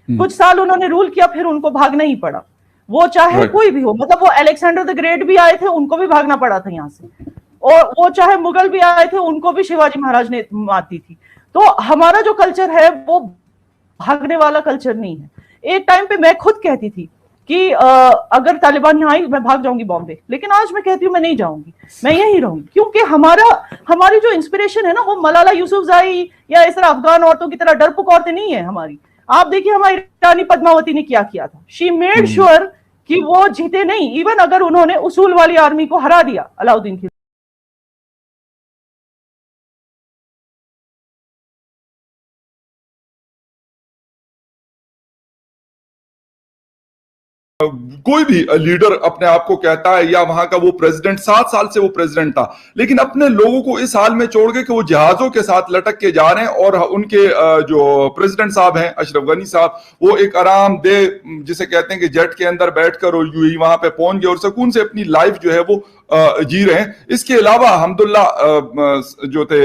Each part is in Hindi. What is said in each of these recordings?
कुछ साल उन्होंने रूल किया, फिर उनको भागना ही पड़ा। वो चाहे कोई भी हो, मतलब वो अलेक्जेंडर द ग्रेट भी आए थे, उनको भी भागना पड़ा था यहाँ से, और वो चाहे मुगल भी आए थे, उनको भी शिवाजी महाराज ने मात दी थी। तो हमारा जो कल्चर है वो भागने वाला कल्चर नहीं है। एक टाइम पे मैं खुद कहती थी कि अगर तालिबान यहाँ आई मैं भाग जाऊंगी बॉम्बे, लेकिन आज मैं कहती हूँ मैं नहीं जाऊंगी, मैं यहीं रहूंगी, क्योंकि हमारी जो इंस्पिरेशन है ना, वो मलाला यूसुफजाई या इस तरह अफगान औरतों की तरह डरपोक औरतें नहीं है हमारी। आप देखिए हमारी रानी पद्मावती ने क्या किया था, शी मेड श्योर कि वो जीते नहीं, इवन अगर उन्होंने उसूल वाली आर्मी को हरा दिया अलाउद्दीन की। कोई भी लीडर अपने आप को कहता है, या वहां का वो प्रेसिडेंट 7 साल से वो प्रेसिडेंट था, लेकिन अपने लोगों को इस हाल में छोड़ के कि वो जहाजों के साथ लटक के जा रहे हैं, और उनके जो प्रेसिडेंट साहब हैं अशरफ गनी साहब, वो एक आरामदेह जिसे कहते हैं कि जेट के अंदर बैठकर और यूं ही वहां पे पहुंच गए और सुकून से अपनी लाइफ जो है वो जी रहे हैं। इसके अलावा हमदुल्ला जो थे,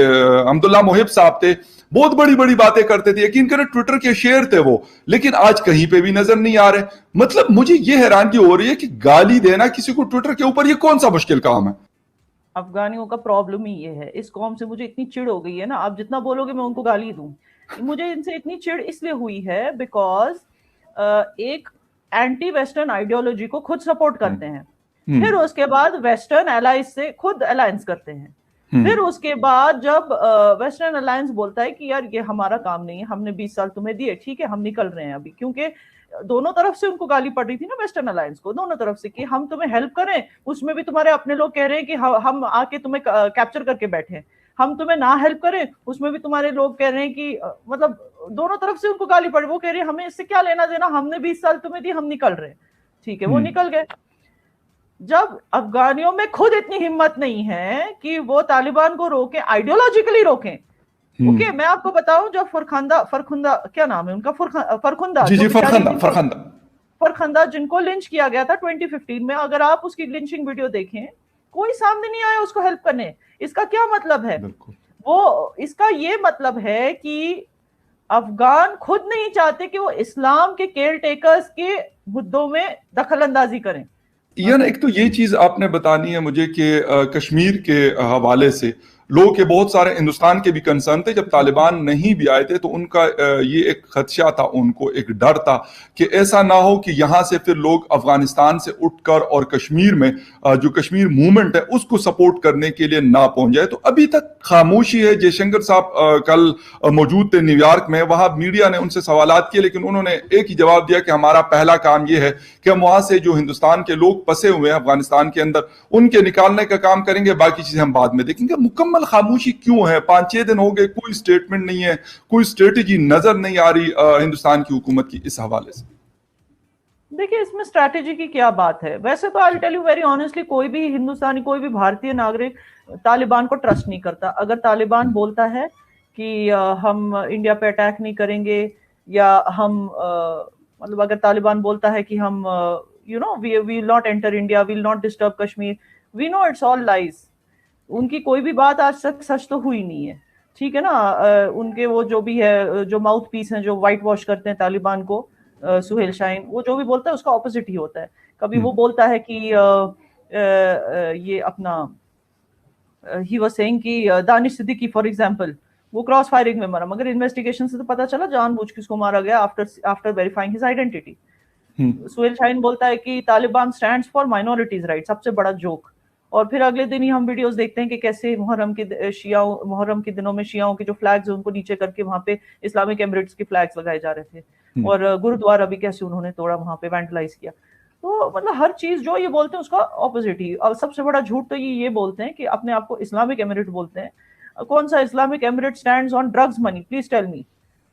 हमदुल्ला मोहिब साहब थे, बहुत बड़ी बड़ी बातें करते थे, यकीन करें ट्विटर के शेयर थे वो, लेकिन आज कहीं पे भी नजर नहीं आ रहे। मतलब मुझे ये हैरानगी हो रही है कि गाली देना किसी को ट्विटर के ऊपर, ये कौन सा मुश्किल काम है? अफगानियों का प्रॉब्लम ही ये है, इस कौम से मुझे इतनी चिढ़ हो गई है ना, आप जितना बोलोगे मैं उनको गाली दूं। मुझे इनसे इतनी चिढ़ इसलिए हुई है बिकॉज एक एंटी वेस्टर्न आइडियोलॉजी को खुद सपोर्ट करते हैं, फिर उसके बाद वेस्टर्न अलायंस से खुद अलायंस करते हैं, फिर उसके बाद जब वेस्टर्न अलायंस बोलता है कि यार ये हमारा काम नहीं है, हमने 20 साल तुम्हें दिए, ठीक है हम निकल रहे हैं अभी, क्योंकि दोनों तरफ से उनको गाली पड़ रही थी ना वेस्टर्न अलायंस को, दोनों तरफ से कि हम तुम्हें हेल्प करें, उसमें भी तुम्हारे अपने लोग कह रहे हैं कि हम आके तुम्हें कैप्चर करके बैठे, हम तुम्हें ना हेल्प करें, उसमें भी तुम्हारे लोग कह रहे हैं कि मतलब दोनों तरफ से उनको गाली पड़ी। वो कह रहे हैं हमें इससे क्या लेना देना, हमने 20 साल तुम्हें दी, हम निकल रहे हैं, ठीक है वो निकल गए। जब अफगानियों में खुद इतनी हिम्मत नहीं है कि वो तालिबान को रोके, आइडियोलॉजिकली रोकें। ओके मैं आपको बताऊं, जो फरखुंदा क्या नाम है उनका, फरखुंदा जी फरखुंदा जिनको लिंच किया गया था 2015 में, अगर आप उसकी लिंचिंग वीडियो देखें, कोई सामने नहीं आया उसको हेल्प करने। इसका क्या मतलब है? वो इसका ये मतलब है कि अफगान खुद नहीं चाहते कि वो इस्लाम के केयर टेकर्स के मुद्दों में दखल अंदाजी करें। यान एक तो ये चीज आपने बतानी है मुझे कि कश्मीर के हवाले से लोगों के बहुत सारे हिंदुस्तान के भी कंसर्न थे, जब तालिबान नहीं भी आए थे तो उनका ये एक खदशा था, उनको एक डर था कि ऐसा ना हो कि यहाँ से फिर लोग अफगानिस्तान से उठकर और कश्मीर में जो कश्मीर मूवमेंट है उसको सपोर्ट करने के लिए ना पहुंच जाए। तो अभी तक खामोशी है। जयशंकर साहब कल मौजूद थे न्यूयॉर्क में, वहां मीडिया ने उनसे सवालात किए, लेकिन उन्होंने एक ही जवाब दिया कि हमारा पहला काम यह है कि हम वहां से जो हिंदुस्तान के लोग फंसे हुए हैं अफगानिस्तान के अंदर, उनके निकालने का काम करेंगे, बाकी चीजें हम बाद में देखेंगे। मुकम्मल खामोशी क्यों है? 5-6 दिन हो गए, कोई स्टेटमेंट नहीं है, कोई स्ट्रेटेजी नजर नहीं आ रही हिंदुस्तान की हुकूमत की इस हवाले से। देखिए इसमें स्ट्रैटेजी की क्या बात है? वैसे तो I tell you very honestly, कोई भी हिंदुस्तानी, कोई भी भारतीय नागरिक तालिबान को ट्रस्ट नहीं करता। अगर तालिबान बोलता है कि हम इंडिया पे अटैक नहीं करेंगे, या हम मतलब अगर तालिबान बोलता है कि हम you know we will not enter India, will not disturb Kashmir, we know it's all lies. उनकी कोई भी बात आज तक सच तो हुई नहीं है, ठीक है ना। उनके वो जो भी है, जो माउथ पीस हैं, जो वाइट वॉश करते हैं तालिबान को, सुहेल शाहीन, वो जो भी बोलता है उसका ऑपोजिट ही होता है। कभी वो बोलता है कि ये अपना ही वाज सेइंग कि दानिश सिद्दीकी फॉर एग्जांपल वो क्रॉस फायरिंग में मरा, मगर इन्वेस्टिगेशन से तो पता चला जानबूझ के उसको मारा गया after verifying his identity. Suhail Shaheen बोलता है कि Taliban stands for minorities right, सबसे बड़ा जोक। और फिर अगले दिन ही हम वीडियोस देखते हैं कि कैसे मुहर्रम के दिनों में शियाओं के जो फ्लैग्स हैं उनको नीचे करके वहां पे इस्लामिक एमिरेट्स के फ्लैग्स लगाए जा रहे थे, और गुरुद्वारा भी कैसे उन्होंने तोड़ा, वहां पे वैंडलाइज किया। तो मतलब हर चीज जो ये बोलते हैं उसका ऑपोजिट ही। और सबसे बड़ा झूठ तो ये बोलते हैं कि अपने आप को इस्लामिक एमिरेट बोलते हैं। कौन सा Islamic emirate stands on drugs money? Please tell me.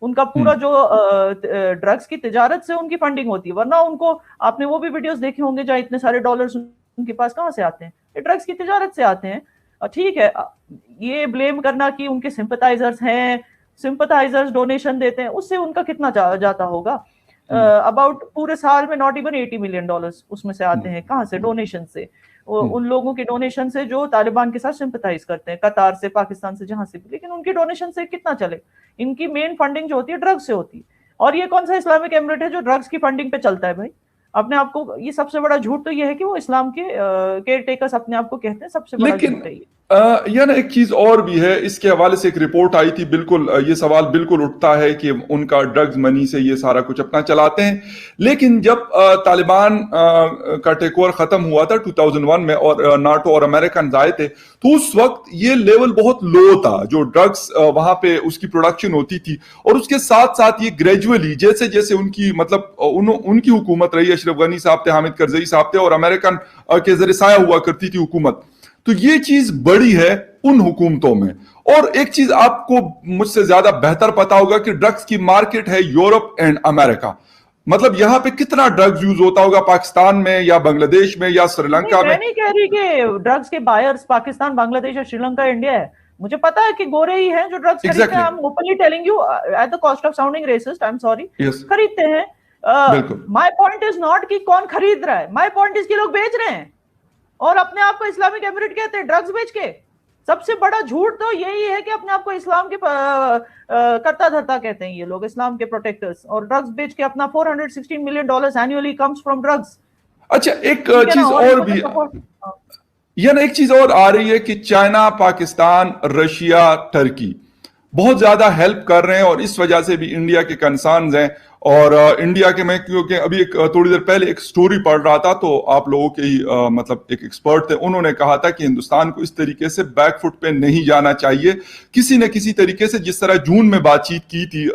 उनका पूरा जो ड्रग्स की तिजारत से उनकी फंडिंग होती है, वरना उनको, आपने वो भी वीडियोस देखे होंगे जहाँ इतने सारे डॉलर्स उनके पास कहाँ से आते हैं? ये ड्रग्स की तिजारत से आते हैं। ठीक है, ये ब्लेम करना कि उनके सिंपथाइजर्स हैं, सिंपथाइजर्स डोनेशन देते हैं, उससे उनका कितना जाता होगा? अबाउट पूरे साल में नॉट इवन $80 मिलियन उसमें से आते हैं। कहाँ से? डोनेशन से। उन लोगों की डोनेशन से जो तालिबान के साथ सिंपथाइज करते हैं, कतार से, पाकिस्तान से, जहां से भी। लेकिन उनकी डोनेशन से कितना चले? इनकी मेन फंडिंग जो होती है ड्रग्स से होती है। और ये कौन सा इस्लामिक एमिरेट है जो ड्रग्स की फंडिंग पे चलता है भाई? अपने आप को, ये सबसे बड़ा झूठ तो ये है कि वो इस्लाम के केयर टेकर्स अपने आप को कहते हैं, सबसे बड़ा लेकिन झूठ है ये। यह ना एक चीज और भी है, इसके हवाले से एक रिपोर्ट आई थी, बिल्कुल ये सवाल बिल्कुल उठता है कि उनका ड्रग्स मनी से ये सारा कुछ अपना चलाते हैं। लेकिन जब तालिबान का टेक ओवर खत्म हुआ था 2001 में और नाटो और अमेरिकन आए थे, तो उस वक्त ये लेवल बहुत लो था जो ड्रग्स वहां पे उसकी प्रोडक्शन होती थी। और उसके साथ साथ ये ग्रेजुअली जैसे जैसे उनकी मतलब उनकी हुकूमत रही, अशरफ गनी साहब थे, हामिद करजई साहब थे, और अमेरिकन के जरिए साया हुआ करती थी हुकूमत, तो ये चीज बड़ी है उन हुकूमतों में। और एक चीज आपको मुझसे ज्यादा बेहतर पता होगा कि ड्रग्स की मार्केट है यूरोप एंड अमेरिका। मतलब यहां पे कितना ड्रग्स यूज होता होगा, पाकिस्तान में या बांग्लादेश में या श्रीलंका में? मैं नहीं कह रही कि ड्रग्स के बायर्स पाकिस्तान, बांग्लादेश और श्रीलंका, इंडिया है। मुझे पता है कि गोरे ही हैं जो ड्रग्स खरीदते हैं। I am openly telling you at the cost of sounding racist, I am sorry, खरीदते हैं। माय पॉइंट इज नॉट कि कौन खरीद रहा है, माय पॉइंट इज कि लोग बेच रहे हैं और अपने आप को इस्लामिक एमिरेट कहते हैं ड्रग्स बेच के। सबसे बड़ा झूठ तो यही है कि अपने आप को इस्लाम के करता धरता कहते हैं ये लोग, इस्लाम के प्रोटेक्टर्स, और ड्रग्स बेच के अपना $416 million annually comes from drugs. अच्छा, एक चीज और भी, यह ना एक चीज और आ रही है कि चाइना, पाकिस्तान, रशिया, टर्की बहुत ज्यादा हेल्प कर रहे हैं और इस वजह से भी इंडिया के कंसर्न्स हैं। और इंडिया के, मैं क्योंकि अभी एक थोड़ी देर पहले एक स्टोरी पढ़ रहा था, तो आप लोगों के ही मतलब एक एक्सपर्ट थे, उन्होंने कहा था कि हिंदुस्तान को इस तरीके से बैकफुट पे नहीं जाना चाहिए। किसी न किसी तरीके से, जिस तरह जून में बातचीत की थी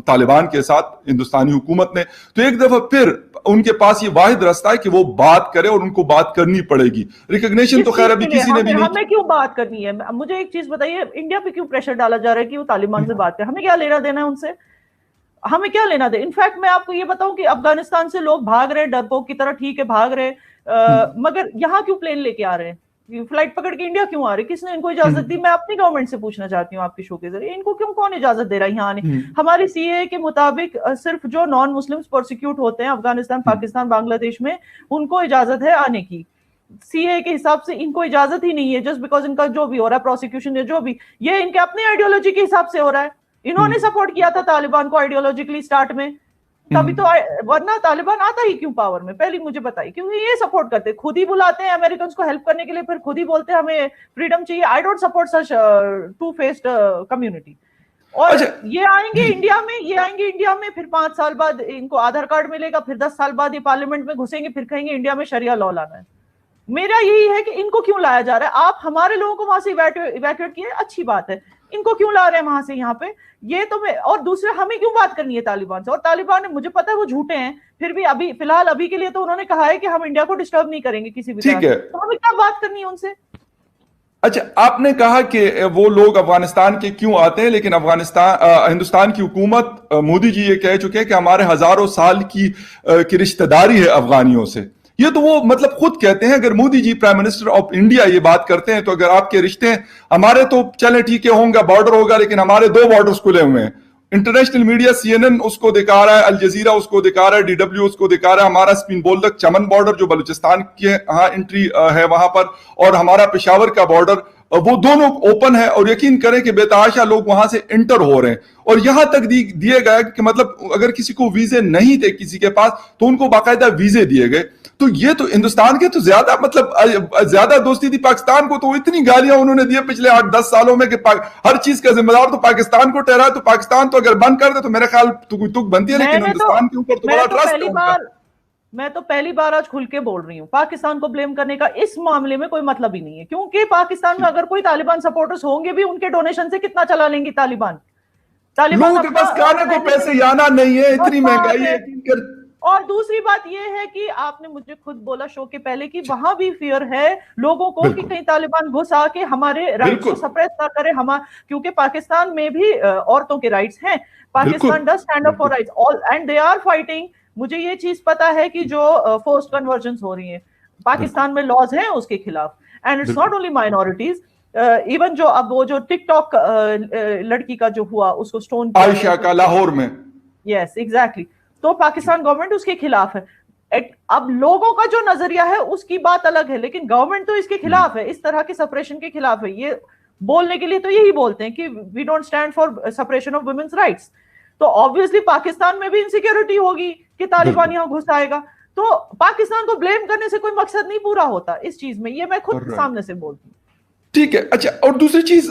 तालिबान के साथ हिंदुस्तानी हुकूमत ने, तो एक दफा फिर उनके पास ये वाहिद रास्ता है कि वो बात करे और उनको बात करनी पड़ेगी। रिकॉग्निशन तो खैर अभी किसी ने भी नहीं। हमें क्यों बात करनी है? मुझे एक चीज बताइए, इंडिया पे क्यों प्रेशर डाला जा रहा है कि वो तालिबान से बात करे? हमें क्या लेना देना है उनसे? हमें क्या लेना दे? इनफैक्ट मैं आपको ये बताऊं कि अफगानिस्तान से लोग भाग रहे, डरपोक की तरह, ठीक है भाग रहे, मगर यहाँ क्यों प्लेन लेके आ रहे हैं? फ्लाइट पकड़ के इंडिया क्यों आ रहे? किसने इनको इजाजत दी? मैं अपनी गवर्नमेंट से पूछना चाहती हूँ आपके शो के जरिए, इनको क्यों, कौन इजाजत दे रहा है यहाँ आने? हमारी सीए के मुताबिक सिर्फ जो नॉन मुस्लिम्स प्रोसिक्यूट होते हैं अफगानिस्तान, पाकिस्तान, बांग्लादेश में, उनको इजाजत है आने की। सीए के हिसाब से इनको इजाजत ही नहीं है, जस्ट बिकॉज इनका जो भी हो रहा है प्रोसिक्यूशन या जो भी, ये इनके अपने आइडियोलॉजी के हिसाब से हो रहा है। इन्होंने सपोर्ट किया था तालिबान को आइडियोलॉजिकली स्टार्ट में, तभी तो, वरना तालिबान आता ही क्यों पावर में? पहले मुझे बताइए, क्योंकि ये सपोर्ट करते, खुद ही बुलाते हैं अमेरिकन को हेल्प करने के लिए, फिर खुद ही बोलते हैं हमें फ्रीडम चाहिए। I don't support such two faced community. और ये आएंगे इंडिया में, फिर 5 साल बाद इनको आधार कार्ड मिलेगा, फिर 10 साल बाद ये पार्लियामेंट में घुसेंगे, फिर कहेंगे इंडिया में शरिया लॉ लाना है। मेरा यही है कि इनको क्यों लाया जा रहा है? आप हमारे लोगों को वहां से इवैक्यूएट किए, अच्छी बात है, इनको क्यों ला रहे हैं वहां से यहाँ पे? ये तो मैं, और दूसरा, हमें क्यों बात करनी है तालिबान से? और तालिबान ने, मुझे पता है वो झूठे हैं, फिर भी अभी फिलहाल अभी के लिए तो उन्होंने कहा है कि हम इंडिया को डिस्टर्ब नहीं करेंगे किसी भी तरह से, तो हमें क्या बात करनी है उनसे? अच्छा, आपने कहा कि वो लोग अफगानिस्तान के क्यों आते हैं, लेकिन हिंदुस्तान की हुकूमत, मोदी जी ये कह चुके हैं कि हमारे हजारों साल की रिश्तेदारी है अफगानियों से। ये तो वो मतलब खुद कहते हैं। अगर Modi ji prime minister of India ये बात करते हैं, तो अगर आपके रिश्ते हैं हमारे, तो चले ठीक है, होंगे, बॉर्डर होगा, लेकिन हमारे 2 बॉर्डर्स खुले हुए हैं। इंटरनेशनल मीडिया, CNN उसको दिखा रहा है, अल जजीरा उसको दिखा रहा है, DW उसको दिखा रहा है। हमारा स्पिन बोल्दक चमन बॉर्डर जो बलूचिस्तान के यहाँ एंट्री है वहां पर, और हमारा पेशावर का बॉर्डर, वो दोनों ओपन है। और यकीन करें कि बेतहाशा लोग वहां से इंटर हो रहे हैं। और यहां तक दिए गए कि मतलब अगर किसी को वीजे नहीं थे किसी के पास, तो उनको बाकायदा वीजे दिए गए। तो ये तो हिंदुस्तान के तो ज्यादा मतलब ज्यादा दोस्ती थी पाकिस्तान को। तो इतनी गालियां उन्होंने दी पिछले 8-10 सालों में कि हर चीज का जिम्मेदार तो पाकिस्तान को ठहरा। तो पाकिस्तान तो अगर बंद कर दे तो मेरे ख्याल तुक बनती है, लेकिन हिंदुस्तान के ऊपर तो बड़ा ट्रस्ट। मैं तो पहली बार आज खुल के बोल रही हूँ, पाकिस्तान को ब्लेम करने का इस मामले में कोई मतलब ही नहीं है, क्योंकि पाकिस्तान में अगर कोई तालिबान सपोर्टर्स होंगे भी, उनके डोनेशन से कितना चला लेंगे तालिबान? लोगों के पास खाने को पैसे याना नहीं है, इतनी महंगाई है। और दूसरी बात यह है कि आपने मुझे खुद बोला शो के पहले कि वहां भी फियर है लोगों को कि कहीं तालिबान घुस आके हमारे राइट्स को सप्रेस ना करे, क्योंकि पाकिस्तान में भी औरतों के राइट्स हैं। Pakistan does stand up for rights all and they are fighting. मुझे ये चीज पता है कि जो फोर्स्ड कन्वर्जन हो रही है पाकिस्तान में, लॉज हैं उसके खिलाफ। And it's not only minorities, even जो अब वो जो टिकटॉक लड़की का जो हुआ, उसको स्टोन आयशा का लाहौर में, यस एग्जैक्टली, तो पाकिस्तान गवर्नमेंट उसके खिलाफ है। अब लोगों का जो नजरिया है उसकी बात अलग है, लेकिन गवर्नमेंट तो इसके खिलाफ है, इस तरह के सेपरेशन के खिलाफ है। ये बोलने के लिए तो यही बोलते हैं कि we don't stand for separation of women's rights. तो ऑब्वियसली पाकिस्तान में भी इनसिक्योरिटी होगी कि तालिबान यहाँ घुस आएगा। तो पाकिस्तान को ब्लेम करने से कोई मकसद नहीं पूरा होता इस चीज में, ये मैं खुद सामने से बोलती हूँ। ठीक है। अच्छा, और दूसरी चीज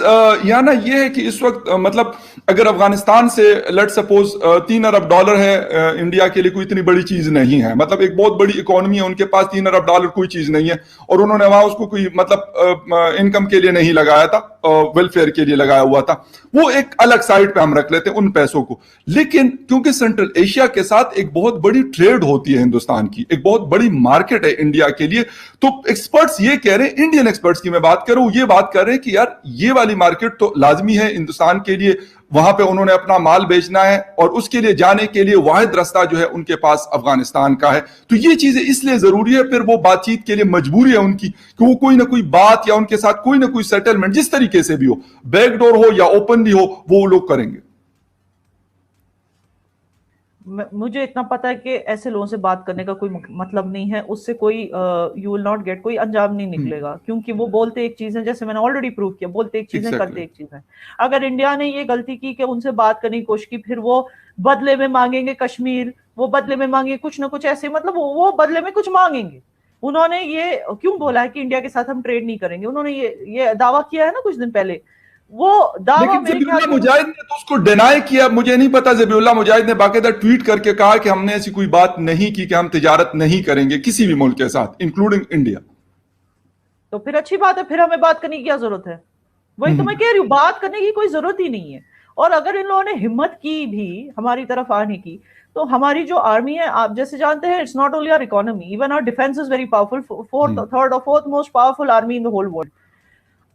यहाँ ना ये है कि इस वक्त मतलब अगर अफगानिस्तान से लेट सपोज $3 अरब है, इंडिया के लिए कोई इतनी बड़ी चीज नहीं है, मतलब एक बहुत बड़ी इकोनॉमी है, उनके पास $3 अरब कोई चीज नहीं है, और उन्होंने वहां उसको कोई मतलब इनकम के लिए नहीं लगाया था, वेलफेयर के लिए लगाया हुआ था, वो एक अलग साइड पे हम रख लेते हैं उन पैसों को। लेकिन क्योंकि सेंट्रल एशिया के साथ एक बहुत बड़ी ट्रेड होती है हिंदुस्तान की, एक बहुत बड़ी मार्केट है इंडिया के लिए, तो एक्सपर्ट्स ये कह रहे हैं, इंडियन एक्सपर्ट्स की मैं बात कर रहा हूं, ये बात कर रहे हैं कि यार ये वाली मार्केट तो लाजमी है हिंदुस्तान के लिए, वहां पे उन्होंने अपना माल बेचना है और उसके लिए जाने के लिए वाहिद रास्ता जो है उनके पास अफगानिस्तान का है। तो ये चीजें इसलिए जरूरी है, फिर वो बातचीत के लिए मजबूरी है उनकी कि वो कोई ना कोई बात या उनके साथ कोई ना कोई सेटलमेंट जिस तरीके से भी हो, बैकडोर हो या ओपनली हो, वो लोग करेंगे। मुझे इतना पता है कि ऐसे लोगों से बात करने का कोई मतलब नहीं है, उससे कोई यू विल नॉट गेट, कोई अंजाम नहीं निकलेगा, क्योंकि वो बोलते एक चीज है, जैसे मैंने ऑलरेडी प्रूव किया, बोलते एक चीज है, करते एक चीज है। अगर इंडिया ने ये गलती की कि उनसे बात करने की कोशिश की, फिर वो बदले में मांगेंगे कश्मीर, वो बदले में मांगेंगे कुछ ना कुछ ऐसे, मतलब वो बदले में कुछ मांगेंगे। उन्होंने ये क्यों बोला है कि इंडिया के साथ हम ट्रेड नहीं करेंगे, उन्होंने ये दावा किया है ना कुछ दिन पहले, वो दावा मेरे ख्याल में मुजाहिद ने तो उसको डिनाई किया। मुझे नहीं पता, ज़बीहुल्लाह मुजाहिद ने बाकायदा ट्वीट करके कहा कि हमने ऐसी कोई बात नहीं की कि हम तिजारत नहीं करेंगे किसी भी मुल्क के साथ, इंक्लूडिंग इंडिया। तो फिर अच्छी बात है, फिर हमें बात करने की क्या जरूरत है? वही तो मैं कह रही हूँ, बात करने की कोई जरूरत ही नहीं है। और अगर इन लोगों ने हिम्मत की भी हमारी तरफ आने की, तो हमारी जो आर्मी है, आप जैसे जानते हैं, it's not only our economy, even our defence is very powerful, third और fourth most powerful army in the whole world.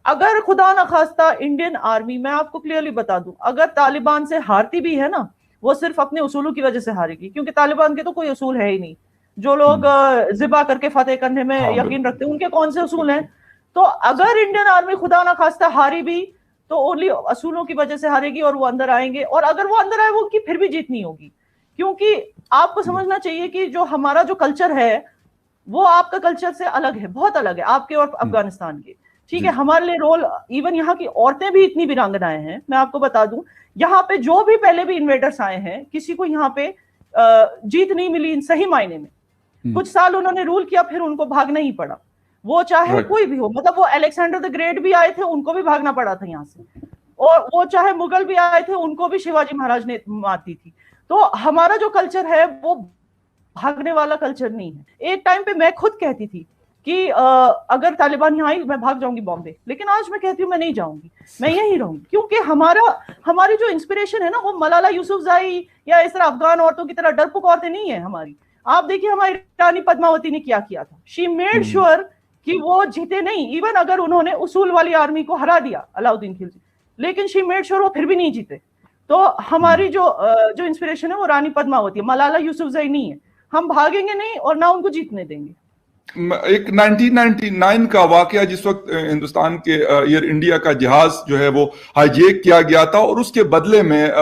अगर खुदा ना खास्ता इंडियन आर्मी, मैं आपको क्लियरली बता दूं, अगर तालिबान से हारती भी है ना, वो सिर्फ अपने उसूलों की वजह से हारेगी, क्योंकि तालिबान के तो कोई उसूल है ही नहीं। जो लोग जिबा करके फतेह करने में यकीन रखते हैं, उनके कौन से उसूल हैं? तो अगर इंडियन आर्मी खुदा ना खास्ता हारी भी, तो ओनली असूलों की वजह से हारेगी और वो अंदर आएंगे, और अगर वो अंदर आए, वो उनकी फिर भी जीत नहीं होगी। क्योंकि आपको समझना चाहिए कि जो हमारा जो कल्चर है, वो आपका कल्चर से अलग है, बहुत अलग है आपके और अफगानिस्तान के। ठीक है, हमारे लिए रोल, इवन यहाँ की औरतें भी इतनी वीरांगनाएं हैं, मैं आपको बता दूं, यहाँ पे जो भी पहले भी इन्वेडर्स आए हैं, किसी को यहाँ पे जीत नहीं मिली इन सही मायने में। कुछ साल उन्होंने रूल किया, फिर उनको भागना ही पड़ा, वो चाहे कोई भी हो, मतलब वो अलेक्जेंडर द ग्रेट भी आए थे, उनको भी भागना पड़ा था यहाँ से, और वो चाहे मुगल भी आए थे, उनको भी शिवाजी महाराज ने मात दी थी। तो हमारा जो कल्चर है वो भागने वाला कल्चर नहीं है। एक टाइम पे मैं खुद कहती थी कि अगर तालिबान यहाँ आई, मैं भाग जाऊंगी बॉम्बे, लेकिन आज मैं कहती हूँ मैं नहीं जाऊंगी, मैं यहीं रहूंगी, क्योंकि हमारी जो इंस्पिरेशन है ना, वो मलाला यूसुफजाई या इस तरह अफगान औरतों की तरह डरपोक औरतें नहीं है हमारी। आप देखिए हमारी रानी पद्मावती ने क्या किया था, शी मेड श्योर कि वो जीते नहीं, इवन अगर उन्होंने उसूल वाली आर्मी को हरा दिया अलाउद्दीन खिलजी, लेकिन शी मेड श्योर वो फिर भी नहीं जीते। तो हमारी जो इंस्पिरेशन है वो रानी पद्मावती है, मलाला यूसुफजाई नहीं है। हम भागेंगे नहीं और ना उनको जीतने देंगे। एक 1999 का वाकया, जिस वक्त हिंदुस्तान के एयर इंडिया का जहाज जो है वो हाईजेक किया गया था, और उसके बदले में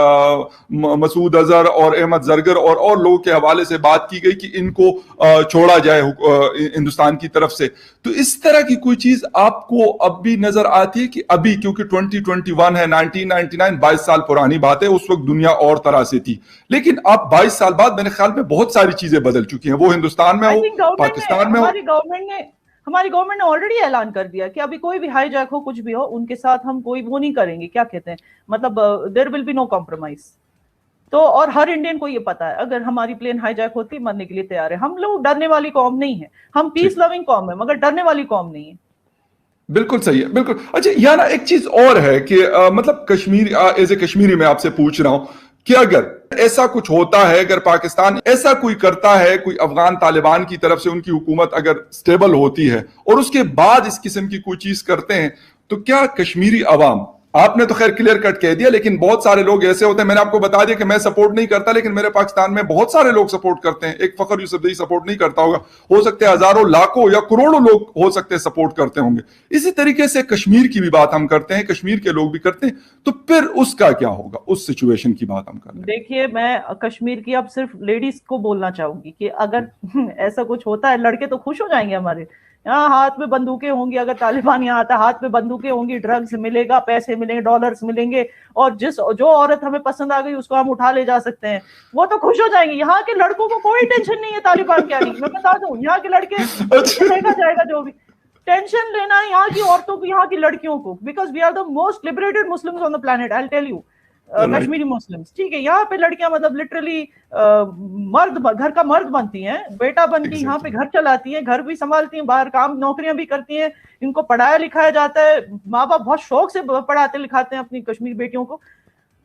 मसूद अजहर और अहमद जरगर और लोगों के हवाले से बात की गई कि इनको छोड़ा जाए हिंदुस्तान की तरफ से। तो इस तरह की कोई चीज आपको अब भी नजर आती है कि अभी, क्योंकि 2021 है, 1999 22 साल पुरानी बात है, उस वक्त दुनिया और तरह से थी, लेकिन अब 22 साल बाद मेरे ख्याल में बहुत सारी चीजें बदल चुकी हैं, वो हिंदुस्तान में हो, पाकिस्तान में हो। हमारी गवर्नमेंट ने ऑलरेडी ऐलान कर दिया कि अभी कोई भी हाईजैक हो, कुछ भी हो, उनके साथ हम कोई वो नहीं करेंगे, क्या कहते हैं, मतलब there will be no compromise. तो और हर इंडियन को ये पता है, अगर हमारी प्लेन हाईजैक होती, मरने के लिए तैयार है। हम लोग डरने वाली कौम नहीं है, हम पीस लविंग कौम है, मगर डरने वाली कौम नहीं है। बिल्कुल सही है, बिल्कुल। अच्छा, यहाँ ना एक चीज और है कि मतलब कश्मीर, एज ए कश्मीरी मैं आपसे पूछ रहा हूं कि अगर ऐसा कुछ होता है, अगर पाकिस्तान ऐसा कोई करता है, कोई अफगान तालिबान की तरफ से उनकी हुकूमत अगर स्टेबल होती है और उसके बाद इस किस्म की कोई चीज करते हैं, तो क्या कश्मीरी अवाम, आपने तो खैर क्लियर कट कह दिया, लेकिन बहुत सारे लोग ऐसे होते हैं, मैंने आपको बता दिया कि मैं सपोर्ट नहीं करता, लेकिन मेरे पाकिस्तान में बहुत सारे लोग सपोर्ट करते हैं। एक फखर यूसुफजई सपोर्ट नहीं करता होगा, हो सकते हैं हजारों, लाखों या करोड़ों लोग हो सकते हैं सपोर्ट करते होंगे। इसी तरीके से कश्मीर की भी बात हम करते हैं, कश्मीर के लोग भी करते हैं, तो फिर उसका क्या होगा, उस सिचुएशन की बात हम करते हैं। देखिए, मैं कश्मीर की अब सिर्फ लेडीज को बोलना चाहूंगी कि अगर ऐसा कुछ होता है, लड़के तो खुश हो जाएंगे हमारे यहाँ हाथ में बंदूकें होंगी, अगर तालिबान यहाँ आता हाथ में बंदूकें होंगी, ड्रग्स मिलेगा, पैसे मिलेंगे, डॉलर्स मिलेंगे, और जो औरत हमें पसंद आ गई उसको हम उठा ले जा सकते हैं, वो तो खुश हो जाएंगे। यहाँ के लड़कों को कोई टेंशन नहीं है तालिबान क्या नहीं, मैं बता दूं, यहाँ के लड़के देखा जाएगा जो भी टेंशन लेना है यहाँ की औरतों को, यहाँ की लड़कियों को, because we are the most liberated Muslims on the planet, I tell you, Kashmiri Muslims, ठीक है। यहाँ पे लड़कियां मतलब लिटरली मर्द, घर का मर्द बनती हैं, बेटा बन के यहाँ पे घर चलाती हैं, घर भी संभालती हैं, बाहर काम नौकरियां भी करती हैं, इनको पढ़ाया लिखाया जाता है, माँ बाप बहुत शौक से पढ़ाते लिखाते हैं अपनी कश्मीरी बेटियों को।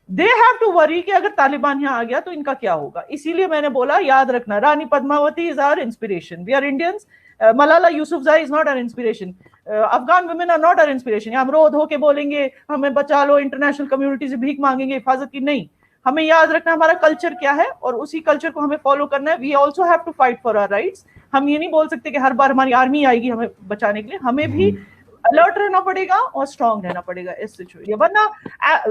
दे हैव टू वरी कि अगर तालिबान यहाँ आ गया तो इनका क्या होगा। इसीलिए मैंने बोला याद रखना, Rani Padmavati is our inspiration, we are Indians, Malala Yousafzai is not our inspiration, Afghan women are not our inspiration. हम रो धो के बोलेंगे हमें बचा लो, इंटरनेशनल कम्युनिटी से भीख मांगेंगे हिफाजत की, नहीं, हमें याद रखना हमारा कल्चर क्या है और उसी कल्चर को हमें फॉलो करना है। We also have to fight for our rights. हम ये नहीं बोल सकते कि हर बार हमारी आर्मी आएगी हमें बचाने के लिए, हमें भी अलर्ट रहना पड़ेगा और स्ट्रांग रहना पड़ेगा इस सिचुएशन। वरना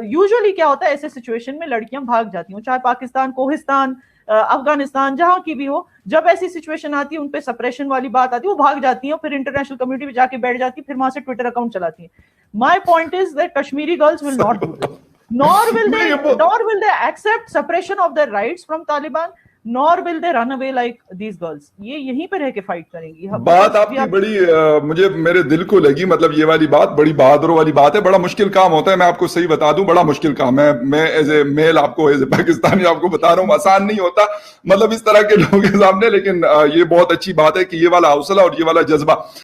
यूजुअली क्या होता है ऐसे सिचुएशन में लड़कियां भाग जाती हैं, चाहे पाकिस्तान, कोहिस्तान, अफगानिस्तान, जहां की भी हो, जब ऐसी सिचुएशन आती है, उनपे सप्रेशन वाली बात आती है, वो भाग जाती हैं, फिर इंटरनेशनल कम्युनिटी में जाके बैठ जाती है, फिर वहां से ट्विटर अकाउंट चलाती हैं। My point is that Kashmiri girls will not do this, nor will they accept suppression of their rights from Taliban, nor will they run away like these girls. ये यहीं पे रह के फाइट करेंगी। बात आपकी बड़ी मुझे मेरे दिल को लगी, मतलब ये वाली बात बड़ी बहादुरों वाली बात है। बड़ा मुश्किल काम होता है, मैं आपको सही बता दूं, बड़ा मुश्किल काम है। मैं एज ए मेल आपको, एज ए पाकिस्तानी आपको बता रहा हूँ, आसान नहीं होता मतलब इस तरह के लोगों के सामने, लेकिन ये बहुत अच्छी बात है कि ये वाला हौसला और ये वाला जज्बा